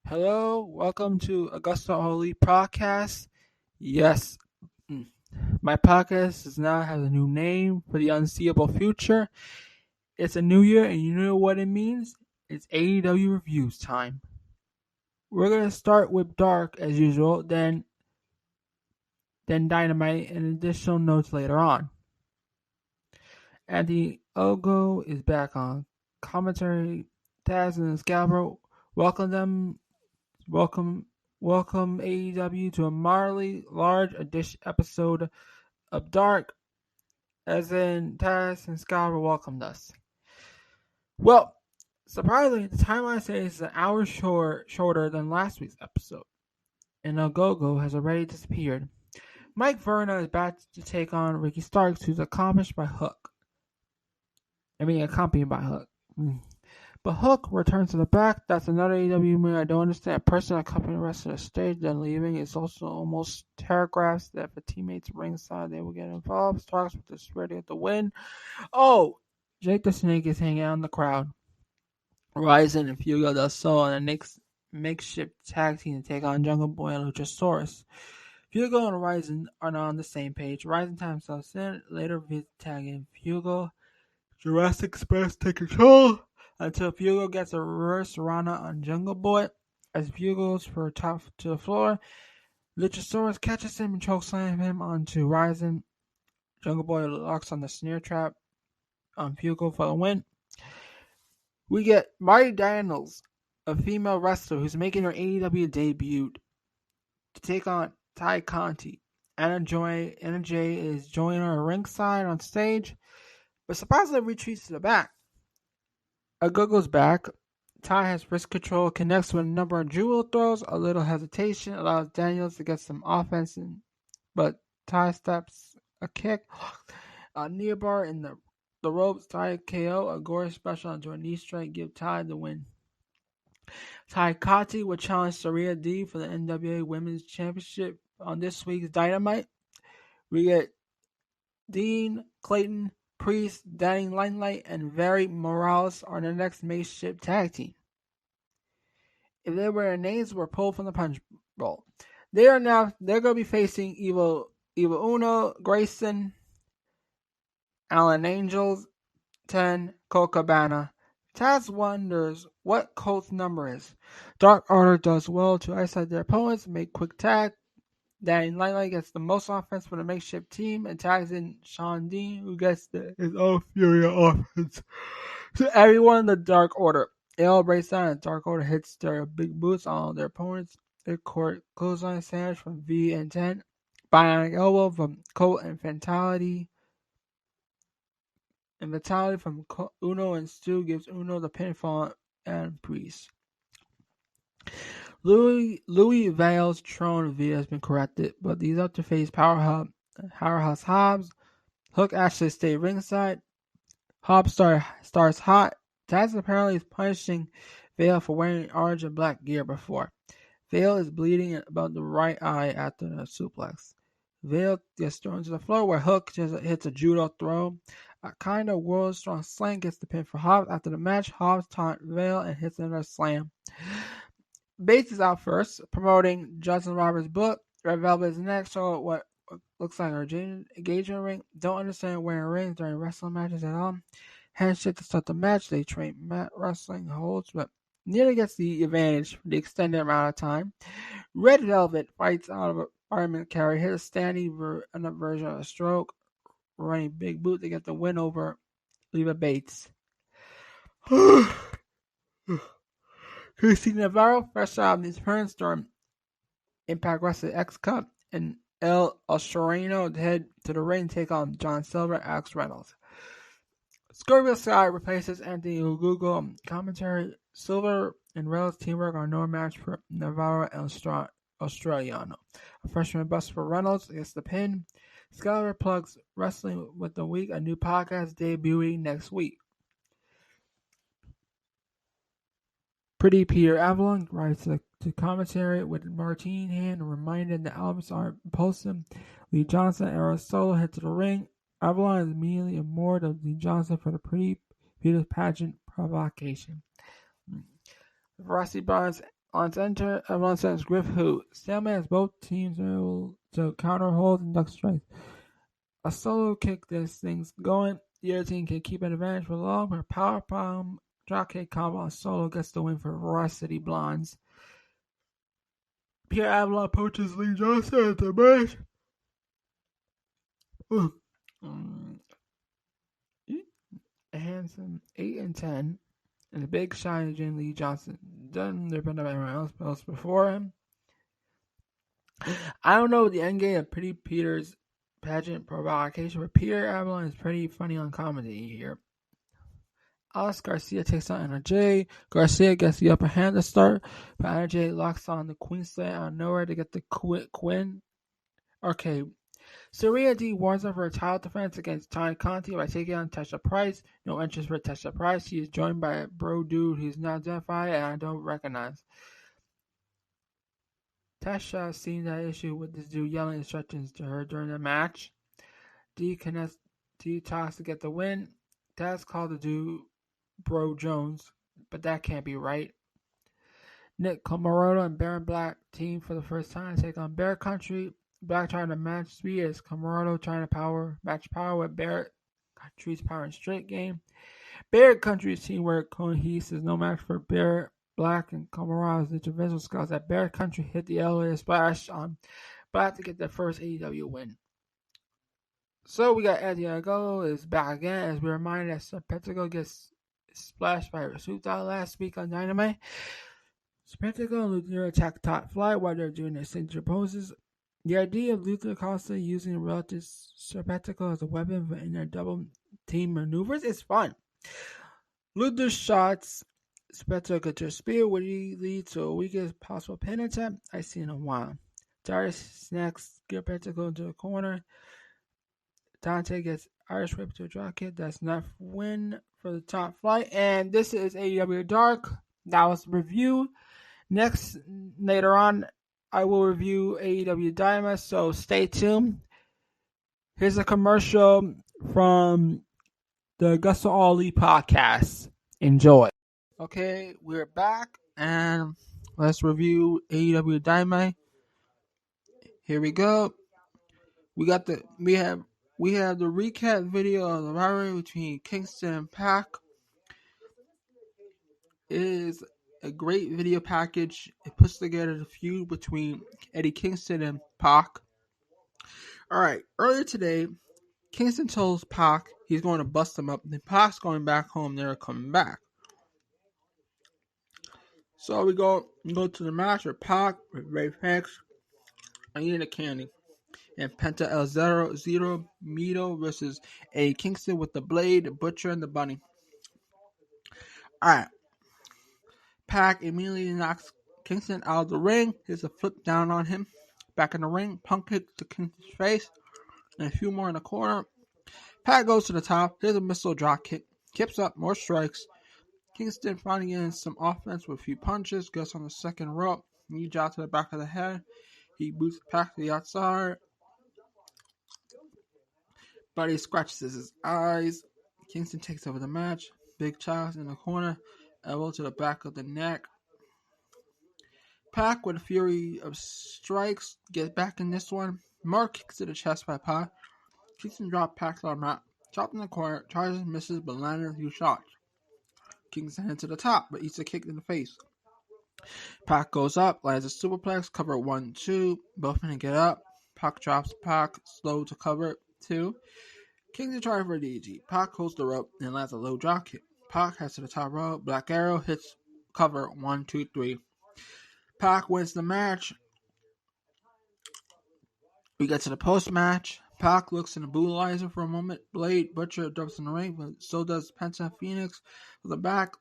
Hello, welcome to AgostoAllElite podcast. Yes, my podcast does now have a new name for the unseeable future. It's a new year, and you know what it means? It's AEW reviews time. We're gonna start with Dark as usual, then Dynamite, and additional notes later on. Andy Ogo is back on commentary. Taz and Scalper welcome AEW to a moderately large edition episode of Dark, as in Taz and Scalper welcomed us. Well, surprisingly, the timeline says it's an hour shorter than last week's episode, and Ogogo has already disappeared. Mike Verna is back to take on Ricky Starks, who's accompanied by Hook. But Hook returns to the back. That's another AEW move I don't understand. A person accompanying the rest of the stage, then leaving. It's also almost telegraphs that if a teammate's ringside, they will get involved. Starks with this ready at the win. Oh, Jake the Snake is hanging out in the crowd. Ryzen and Fuego del Sol and a makeshift tag team to take on Jungle Boy and Luchasaurus. Fuego and Ryzen are not on the same page. Ryzen times himself in, later visit tagging Fuego. Jurassic Express take control until Fuego gets a reverse Rana on Jungle Boy. As Fuego goes for a top to the floor, Luchasaurus catches him and chokeslams him onto Ryzen. Jungle Boy locks on the snare trap on Fuego for the win. We get Marty Daniels, a female wrestler who's making her AEW debut, to take on Ty Conti. Anna Jay is joining her ringside on stage, but surprisingly retreats to the back. Agogo's back. Ty has wrist control, connects with a number of jewel throws. A little hesitation allows Daniels to get some offense in, but Ty steps a kick. A knee bar in the ropes. Ty KO. A gore special onto a knee strike give Ty the win. Ty Conti will challenge Serena Deeb for the NWA Women's Championship on this week's Dynamite. We get Dean, Clayton, Priest, Danny Limelight, and Very Morales are the next makeshift tag team. If their names were pulled from the punch bowl, they're going to be facing Evil Uno, Grayson, Allen Angels, 10, Colt Cabana. Taz wonders what Colt's number is. Dark Order does well to isolate their opponents, make quick tag. Danny Limelight gets the most offense for the makeshift team and tags in Sean Dean, who gets his own Fury offense. So everyone in the Dark Order, it all breaks down and Dark Order hits their big boots on all their opponents. Their court clothesline sandwich from V and 10. Bionic elbow from Colt and Fatality. And Fatality from Uno and Stu gives Uno the pinfall and Priest. Louis Vale's Tron V has been corrected, but he's up to face Powerhouse Hobbs. Hook actually stayed ringside. Hobbs starts hot. Taz apparently is punishing Vale for wearing orange and black gear before. Vale is bleeding about the right eye after the suplex. Vale gets thrown to the floor where Hook just hits a judo throw. A kind of world strong slam gets the pin for Hobbs. After the match, Hobbs taunts Vale and hits another slam. Bates is out first, promoting Justin Roberts' book. Red Velvet is next, show what looks like her engagement ring. Don't understand wearing rings during wrestling matches at all. Handshake to start the match. They train mat wrestling holds, but nearly gets the advantage for the extended amount of time. Red Velvet fights out of a fireman carry, hit a standing version of a stroke, running big boot to get the win over Leva Bates. Christina Navarro, fresh out of his parents during Impact Wrestling X Cup, and El Osharino head to the ring to take on John Silver, Alex Reynolds. Scorpio Sky replaces Anthony Ugugo on commentary. Silver and Reynolds teamwork are no match for Navarro and Australiano. A freshman bust for Reynolds gets the pin. Skyler plugs Wrestling with the Week, a new podcast debuting next week. Pretty Peter Avalon writes to commentary with Martine hand, reminded the albums aren't posted. Lee Johnson and Aaron Solo head to the ring. Avalon is immediately moored of Lee Johnson for the Pretty Peter pageant provocation. Rossi Barnes Everyone sends Griff who Stalemate as both teams are able to counter holds and duck strikes. A solo kick gets things going. The other team can keep an advantage for long, but a power bomb dropkick combo on solo gets the win for Varsity Blondes. Pierre Avalon approaches Lee Johnson at the match. Handsome 8 and 10, and a big shine of Jim Lee Johnson. Done there been everyone else before him. I don't know the end game of Pretty Peter's pageant provocation, but Peter Avalon is pretty funny on comedy here. Alex Garcia takes on NRJ. Garcia gets the upper hand to start, but NRJ locks on the Queen Slam out of nowhere to get the Quinn. Okay. Serena Deeb warns up for a title defense against Tanya Conti by taking on Tasha Price. No entrance for Tasha Price. She is joined by a bro dude who's not identified and I don't recognize. Tasha seen that issue with this dude yelling instructions to her during the match. Deeb talks to get the win. Taz called the dude Bro Jones, but that can't be right. Nick Comoroto and Baron Black team for the first time take on Bear Country. Black trying to match speed as Comoroto trying to match power with Bear Country's power and straight game. Bear Country's teamwork cohesive is no match for Bear Black and Comoroto's intervention scouts at Bear Country hit the elevator splash on Black to get their first AEW win. So we got Eddie Agolo is back again as we're reminded that Serpentico gets splashed by Rasuta last week on Dynamite. Serpentico and Luther attack top flight while they're doing their signature poses. The idea of Luther constantly using Relentless Serpentico as a weapon in their double team maneuvers is fun. Luther shots Serpentico to a spear, which leads to a weakest possible pin attempt I've seen in a while. Darius snacks Serpentico into a corner. Dante gets Irish whip to a drop kick. That's enough win for the top flight. And this is Aew Dark. That was the review. Later on, I will review AEW Dynamite, so stay tuned. Here's a commercial from the AgostoAllElite podcast. Enjoy. Okay, we're back, and let's review AEW Dynamite. Here we go. We have the recap video of the rivalry between Kingston and Pac. It is a great video package. It puts together the feud between Eddie Kingston and Pac. Alright, earlier today, Kingston tells Pac he's going to bust him up, then Pac's going back home, they're coming back. So we go to the match with Pac, with Ray Fangs, and Ian Candy. And Penta El Zero Mito versus Eddie Kingston with the Blade, the Butcher, and the Bunny. Alright. Pac immediately knocks Kingston out of the ring. Here's a flip down on him. Back in the ring, Punk kicks to Kingston's face. And a few more in the corner. Pac goes to the top. Here's a missile drop kick. Kips up, more strikes. Kingston finally gets some offense with a few punches. Gets on the second rope. Knee drop to the back of the head. He boots Pac to the outside. Buddy scratches his eyes. Kingston takes over the match. Big Charles in the corner. Elbow to the back of the neck. Pac with a fury of strikes. Gets back in this one. Mark kicks to the chest by Pac. Kingston drops Pac's arm out. Chopped in the corner. Charges, misses, but landed a few shots. Kingston heads to the top, but eats a kick in the face. Pac goes up, lands a superplex, cover 1-2. Both men get up. Pac drops Pac, slow to cover 2. Kingston tries for a DG. Pac holds the rope and lands a low drop kick. Pac heads to the top rope. Black Arrow hits cover 1, 2, 3. Pac wins the match. We get to the post-match. Pac looks in the brutalizer for a moment. Blade, Butcher jumps in the ring, but so does Penta Phoenix. For the back,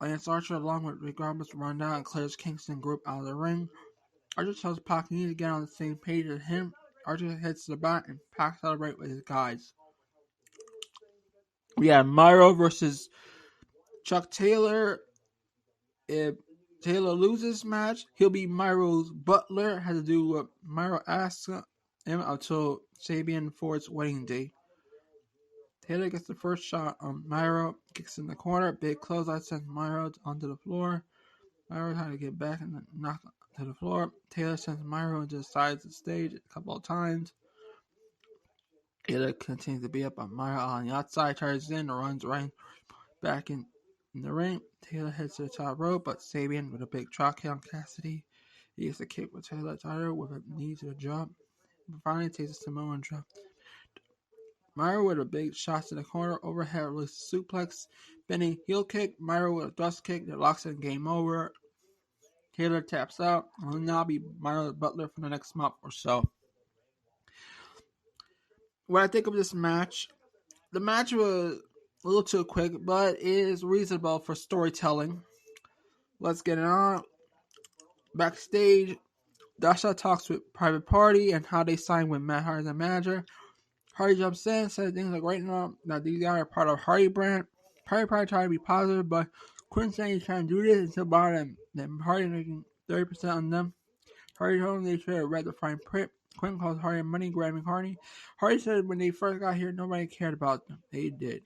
Lance Archer along with Rick Roberts run down and clears Kingston group out of the ring. Archer tells Pac he needs to get on the same page as him. Archer heads to the back and Pac celebrates with his guys. We have Miro versus Chuck Taylor. If Taylor loses match, he'll be Miro's butler. Has to do what Miro asks him until Sabian Ford's wedding day. Taylor gets the first shot on Miro, kicks in the corner, big closeout sends Miro onto the floor. Myro had to get back and knock to the floor. Taylor sends Myro into the sides of the stage a couple of times. Taylor continues to beat up on Myro on the outside, charges in, and runs right back in the ring. Taylor heads to the top rope, but Sabian with a big drop kick on Cassidy. He gets a kick with Taylor with a knee to the jump. Finally takes a Samoan drop. Myro with a big shot to the corner, overhead release suplex, bending heel kick. Myro with a thrust kick that locks in game over. Taylor taps out, and will now be Myro Butler for the next month or so. What I think of this match, the match was a little too quick, but it is reasonable for storytelling. Let's get it on. Backstage, Dasha talks with Private Party and how they signed with Matt Hardy as a manager. Hardy jumps in, says things are great now that these guys are part of Hardy brand. Hardy probably trying to be positive, but Quinn saying he's trying to do this until about them Hardy making 30% on them. Hardy told them they should have read the fine print. Quinn calls Hardy money grabbing Hardy. Hardy said when they first got here, nobody cared about them. They did.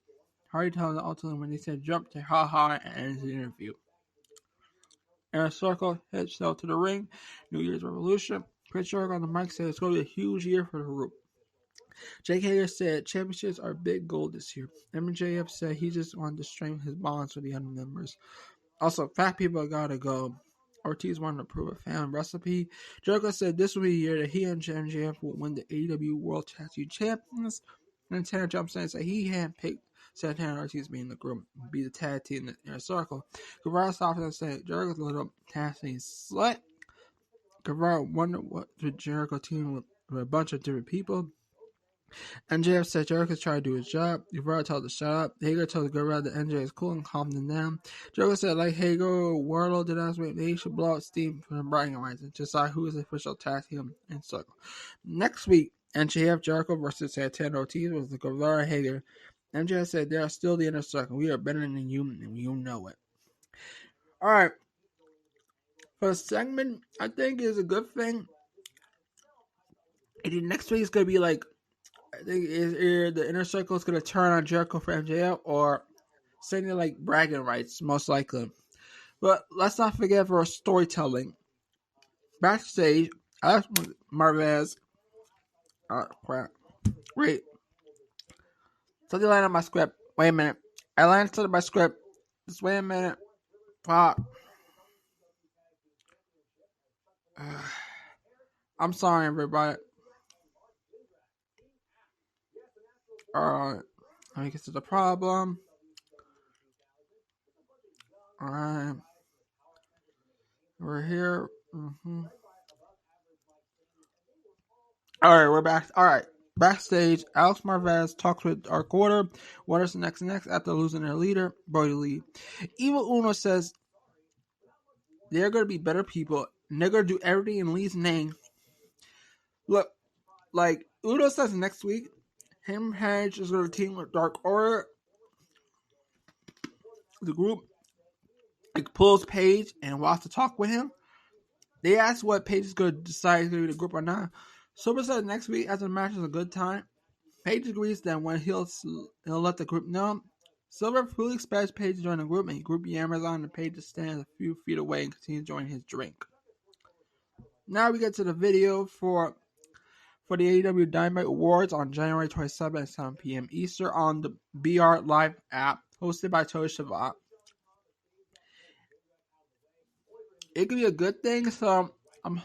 Hardy tells them ultimately when they said jump to ha and ends the interview. Inner Circle heads to the ring. New Year's Revolution. Chris Jericho on the mic said it's going to be a huge year for the group. Jake Hager said championships are a big goal this year. MJF said he just wanted to strengthen his bonds with the other members. Also, fat people gotta go. Ortiz wanted to prove a fan recipe. Jericho said this will be a year that he and MJF will win the AEW World Tag Team Champions. And Tanner jumps in and said he handpicked Santana and Ortiz being the group, be the tag team in the Inner Circle. Guevara stopped and said Jericho's a little tag team slut. Guevara wondered what the Jericho team with a bunch of different people. MJF said Jericho's trying to do his job. Guevara told him to shut up. Hager told Guevara that MJ is cool and calmed him down. Jericho said, like Hager, Wardlow did last week, they should blow out steam for the bragging rights and decide who is the official tag team in Circle. Next week, MJF Jericho versus Santana Ortiz was the Guevara Hager. MJF said they are still the Inner Circle. We are better than you, and you know it. All right. For the segment, I think is a good thing. And next week is going to be like, I think the Inner Circle is going to turn on Jericho for MJF or something like bragging rights, most likely. But let's not forget for storytelling. Backstage, Alex Marvez. Crap. Wait. Something landed on my script. Wait a minute. I landed something on my script. Just wait a minute. Fuck. I'm sorry, everybody. Alright. Let me get to the problem. Alright. We're here. Alright, we're back. Alright. Backstage, Alex Marvez talks with Dark Order. What is the next after losing their leader, Brody Lee? Evil Uno says they're going to be better people and they're going to do everything in Lee's name. Look, like Uno says next week, him and Page is going to team with Dark Order. The group like pulls Page and wants to talk with him. They ask what Page is going to decide to do the group or not. Silver says next week after the match is a good time. Page agrees that when he'll let the group know. Silver fully expects Page to join the group, and he group yammers on, and Page stands a few feet away and continues enjoying his drink. Now we get to the video for the AEW Dynamite Awards on January 27th at 7 p.m. Eastern on the BR Live app, hosted by Tony Schiavone. It could be a good thing, so I'm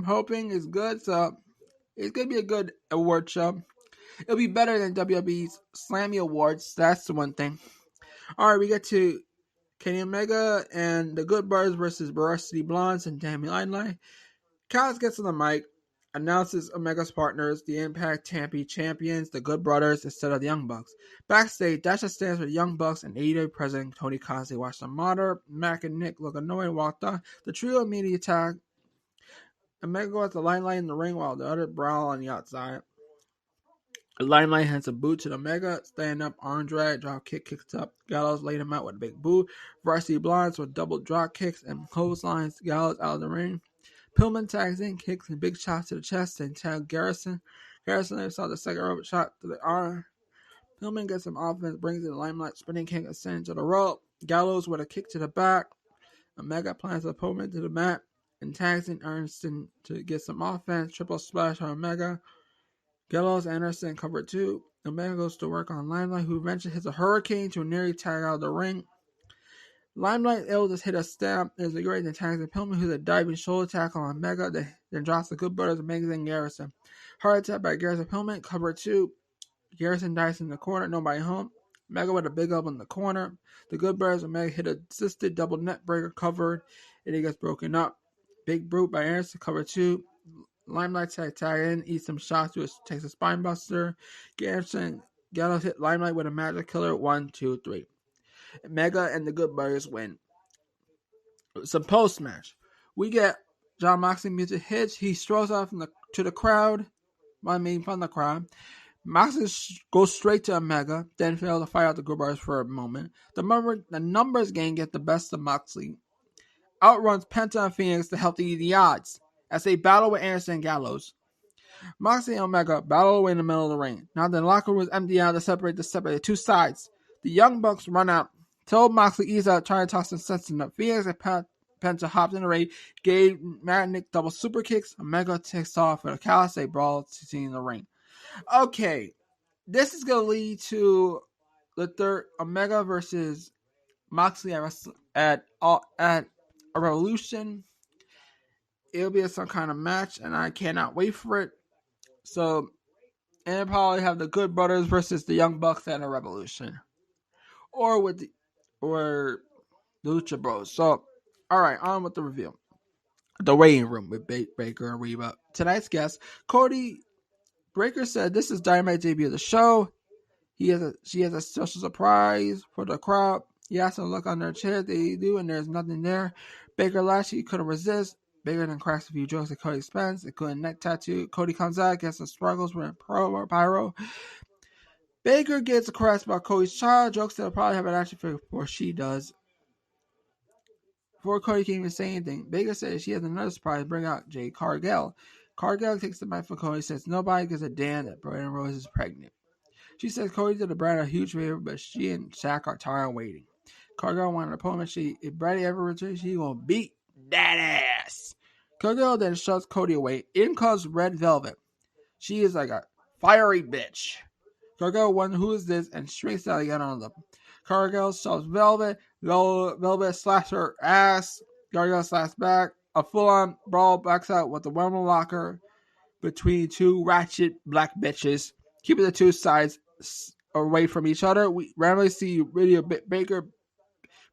hoping it's good. So it's gonna be a good award show. It'll be better than WWE's Slammy Awards. That's the one thing. Alright, we get to Kenny Omega and the Good Brothers versus Varsity Blondes and Darby Allin. Callis gets on the mic, announces Omega's partners, the Impact Tampa champions, the Good Brothers, instead of the Young Bucks. Backstage, Dasha stands with the Young Bucks and AEW President Tony Khan. They watch the monitor. Mac and Nick look annoyed and walked on. The trio immediately attack. Omega goes to Limelight in the ring while the other brawl on the outside. Limelight hands a boot to Omega, stand up, arm drag, drop kick, kicks up. Gallows laid him out with a big boot. Varsity Blondes with double drop kicks and clotheslines Gallows out of the ring. Pillman tags in, kicks and big shots to the chest and tag Garrison. Garrison saw the second rope shot to the arm. Pillman gets some offense, brings in the Limelight spinning kick, ascends to the rope. Gallows with a kick to the back. Omega plants the opponent to the mat and tags in Anderson to get some offense. Triple splash on Omega. Gallows Anderson cover 2. Omega goes to work on Limelight, who eventually hits a hurricane to nearly tag out of the ring. Limelight able to hit a stab as a great and tags the Pillman, who's a diving shoulder tackle on Omega, then drops the Good Brothers Omega and Garrison. Heart attack by Garrison Pillman, cover 2. Garrison dies in the corner, nobody home. Omega with a big elbow in the corner. The Good Brothers Omega hit a assisted double net breaker covered, and it gets broken up. Big Brute by Anderson, cover 2. Limelight tag in, eats some shots, takes a spine buster. Garrison Gallows hit Limelight with a magic killer. 1, 2, 3. Omega and the Good Brothers win. Some post match. We get Jon Moxley music hits. He strolls off to the crowd. I mean, from the crowd. Moxley goes straight to Omega, then fails to fight out the Good Brothers for a moment. The numbers gang get the best of Moxley. Outruns Penta and Phoenix to help eat the odds as they battle with Anderson and Gallows. Moxley and Omega battle away in the middle of the ring. Now the locker room is empty out to separate the two sides. The Young Bucks run out, tell Moxley ease out, trying to toss some sense in the Phoenix and Penta hopped in the ring, gave Matt Nick double super kicks. Omega takes off with a Calisay brawl to in the ring. Okay, this is going to lead to the third Omega versus Moxley at a Revolution. It'll be some kind of match, and I cannot wait for it. So, and it'll probably have the Good Brothers versus the Young Bucks at a Revolution, or the Lucha Bros. So, all right, on with the review. The waiting room with Baker and Reba. Tonight's guest, Cody Breaker, said this is Dynamite debut of the show. She has a special surprise for the crowd. He asked them to look on their chair. They do, and there's nothing there. Baker Lashley couldn't resist. Baker then cracks a few jokes at Cody's expense, including neck tattoo. Cody comes out, gets some struggles with pyro. Baker gets a caress about Cody's child, jokes that will probably have an action figure before she does. Before Cody can even say anything, Baker says she has another surprise, bring out Jade Cargill. Cargill takes the mic for Cody, says nobody gives a damn that Brandon Rose is pregnant. She says Cody did the brand a huge favor, but she and Shaq are tired of waiting. Cargill wanted an opponent. If Brady ever returns, she gonna beat that ass. Cargill then shoves Cody away. In comes Red Velvet. She is like a fiery bitch. Cargill wonders who is this and shrinks out again on them. Cargill shoves Velvet. Velvet slaps her ass. Cargill slaps back. A full-on brawl backs out with the Wembley locker between two ratchet black bitches, keeping the two sides away from each other. We randomly see Radio Baker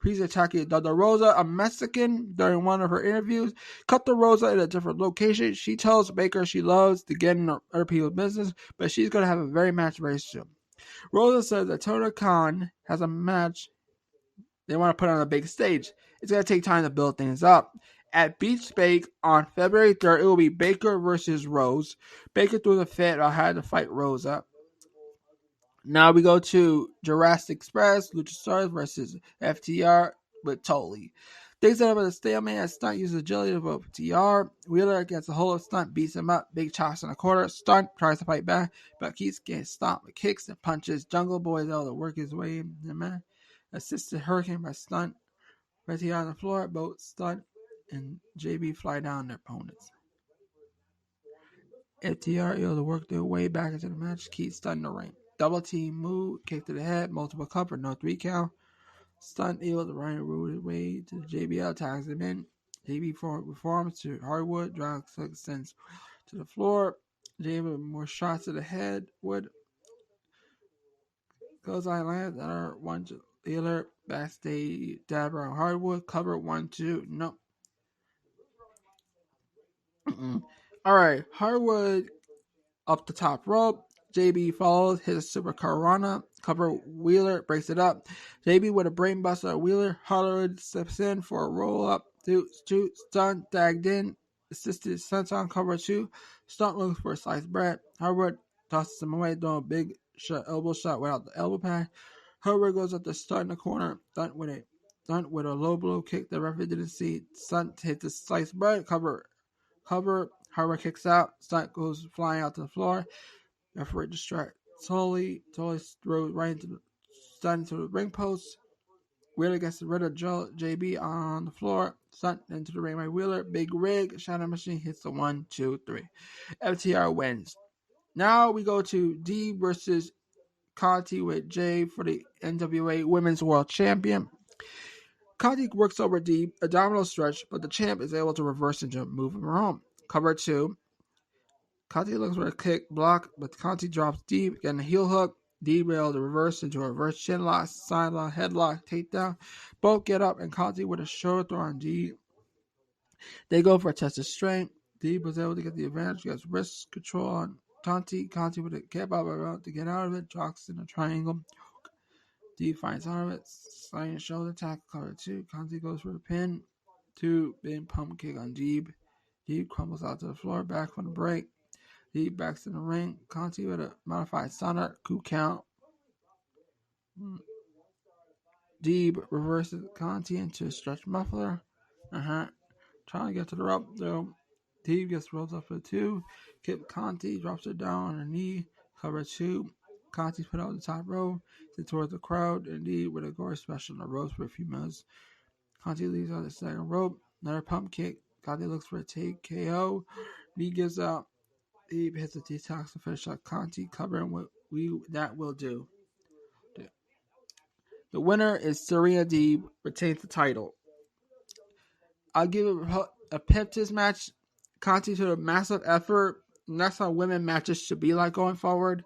attacking Thunder Rosa, a Mexican, during one of her interviews. Cut the Rosa in a different location. She tells Baker she loves to get in other people's business, but she's going to have a match very soon. Rosa says that Tony Khan has a match they want to put on a big stage. It's going to take time to build things up. At Beach Bake on February 3rd, it will be Baker versus Rose. Baker threw the fit or had to fight Rosa. Now we go to Jurassic Express, Luchasaurus versus FTR with Tully. Things end up with a stalemate as Stunt uses agility to vote FTR. Wheeler gets a hold of Stunt, beats him up, big chops in the corner. Stunt tries to fight back, but keeps getting stomped with kicks and punches. Jungle Boy is able to work his way in the man. Assisted Hurricane by Stunt. FTR on the floor, both Stunt and JB fly down their opponents. FTR able to work their way back into the match, keep Stunt in the ring. Double team move, kick to the head, multiple cover, no 3 count. Stunt able to run his way to JBL, tags him in. JB reforms to Hardwood, drives sends to the floor. JB with more shots to the head. Wood goes on land, another one to Wheeler, backstage, Dabber on Hardwood, cover 1, 2, no. Alright, Hardwood up the top rope. JB follows, hits a super Karana, cover Wheeler, breaks it up. JB with a brain buster at Wheeler. Hardwood steps in for a roll up. Shoot, Stunt tagged in. Assisted Senton, cover 2. Stunt looks for a sliced bread. Hardwood tosses him away, throwing a big elbow shot without the elbow pad. Hardwood goes up to Stunt in the corner. Stunt with a low blow kick the referee didn't see. Stunt hits the sliced bread, cover. Hardwood kicks out. Stunt goes flying out to the floor. Referee distracts Tully. Tully throws right into the Stunt into the ring post. Wheeler gets rid of JB on the floor. Sent into the ring by Wheeler. Big rig. Shadow Machine hits the 1, 2, 3. FTR wins. Now we go to D versus Conti with Jay for the NWA Women's World Champion. Conti works over Deeb, a domino stretch, but the champ is able to reverse into move him home. Cover 2. Conti looks for a kick block, but Conti drops Deeb, getting a heel hook. Deeb able to reverse into a reverse chin lock, side lock, headlock, takedown. Both get up, and Conti with a shoulder throw on Deeb. They go for a test of strength. Deeb was able to get the advantage, gets wrist control on Conti. Conti with a kick out to get out of it, drops in a triangle. Deeb finds out of it, sliding shoulder tackle, cover 2. Conti goes for a pin. 2, big pump kick on Deeb. Deeb crumbles out to the floor, back from the break. Deeb backs in the ring. Conti with a modified stunner, coup count. Deeb reverses Conti into a stretch muffler. Trying to get to the rope, though. Deeb gets rolled up for 2. Kick Conti, drops her down on her knee. Cover 2. Conti's put out the top rope, sits towards the crowd, and Deeb with a gore special on the ropes for a few minutes. Conti leaves on the second rope. Another pump kick. Conti looks for a take KO. Deeb gives out. Deeb hits a detox to finish up Conti, covering what that will do. The winner is Serena Deeb, retains the title. I'll give it a pep to this match. Conti to a massive effort, and that's how women matches should be like going forward.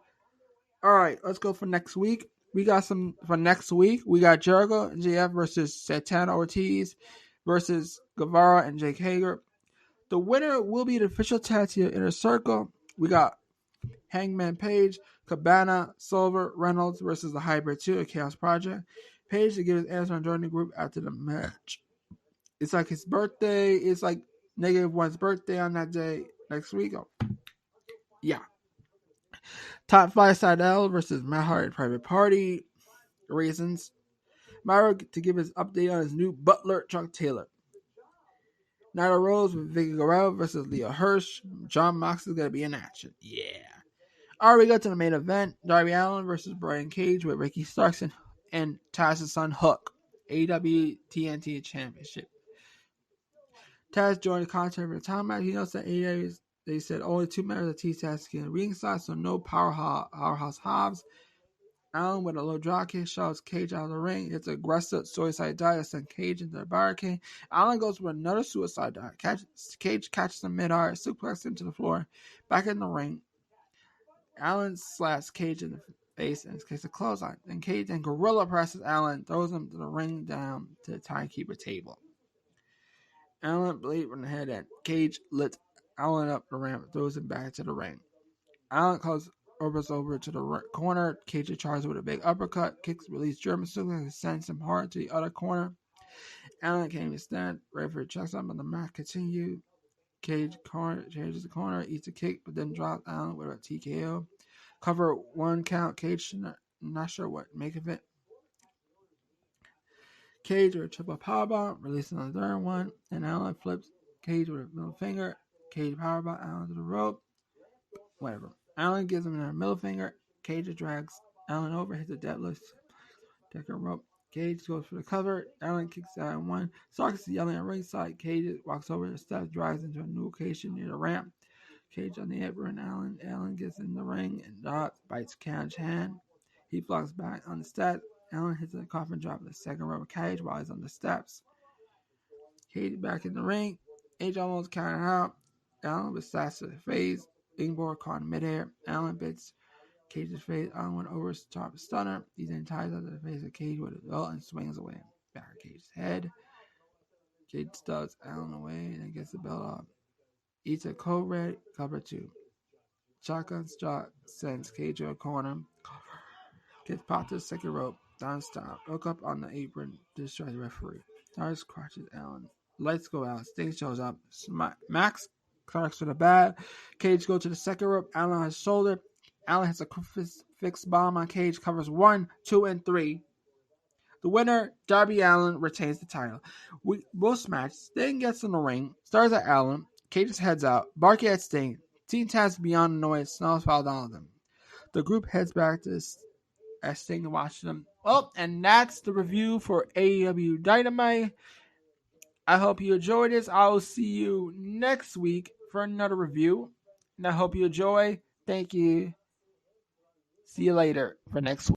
Alright, let's go for next week. We got some for next week. We got Jericho and JF versus Santana Ortiz versus Guevara and Jake Hager. The winner will be the official tag team Inner Circle. We got Hangman Page, Cabana, Silver, Reynolds versus the Hybrid 2 at Chaos Project. Page to give his answer and join the group after the match. It's like his birthday. It's like -1's birthday on that day next week. Yeah. Top 5 Seidel versus Matt Hardy Private Party. Reasons. Myro to give his update on his new butler, Chuck Taylor. Nyla Rose with Vicky Guerrero versus Leo Hirsch. Jon Moxley is going to be in action. Yeah. Alright, we go to the main event. Darby Allin versus Brian Cage with Ricky Starks and Taz's son Hook. AEW TNT Championship. Taz joined the contest for the time match. He knows that AEW, they said only 2 members of T-Taz can ringside, so no powerhouse Hobbs. Allin with a low drop kick shoves Cage out of the ring. It's an aggressive suicide dive that sends Cage into the barricade. Allin goes for another suicide dive. Cage catches him mid-air, suplexes him to the floor. Back in the ring, Allin slaps Cage in the face and kicks a clothesline. Then Cage then gorilla presses Allin, throws him to the ring down to the timekeeper table. Allin bleeds from the head and Cage lifts Allin up the ramp and throws him back to the ring. Allin calls over to the corner. Cage charges with a big uppercut. Kicks release German suplex and sends him hard to the other corner. Allin can't even stand. Referee checks up on the match. Continue. Cage changes the corner, eats a kick, but then drops Allin with a TKO. Cover 1 count. Cage not sure what to make of it. Cage with a triple powerbomb, releasing on the third one, and Allin flips Cage with a middle finger. Cage powerbomb Allin to the rope. Whatever. Allin gives him a middle finger. Cage drags Allin over, hits a deadlift. Second rope. Cage goes for the cover. Allin kicks out in 1. Starks is yelling at ringside. Cage walks over the steps, drives into a new location near the ramp. Cage on the apron. Allin gets in the ring and dodges, bites Cage's hand. He flocks back on the steps. Allin hits a coffin drop in the second row of Cage while he's on the steps. Cage back in the ring. Cage almost counted out. Allin with slash to the face. Ingborg caught in midair. Allin bits Cage's face. Allin went over his top stunner. He then ties up the face of Cage with a belt and swings away. Back of Cage's head. Cage studs Allin away and gets the belt off. Eats a cold red, cover 2. Shotgun shot sends Cage to a corner. Gets popped to the second rope. Down stop. Look up on the apron. Destroy the referee. Stars crushes Allin. Lights go out. Sting shows up. Max Clark's for the bat. Cage goes to the second rope. Allin on his shoulder. Allin has a fixed bomb on Cage. Covers 1, 2, and 3. The winner, Darby Allin, retains the title. Post match, Sting gets in the ring. Stars at Allin. Cage's heads out. Barking at Sting. Team Taz beyond annoyed. Smells fall down on them. The group heads back to as Sting to watch them. Well, and that's the review for AEW Dynamite. I hope you enjoyed this. I will see you next week for another review. And I hope you enjoy. Thank you. See you later for next week.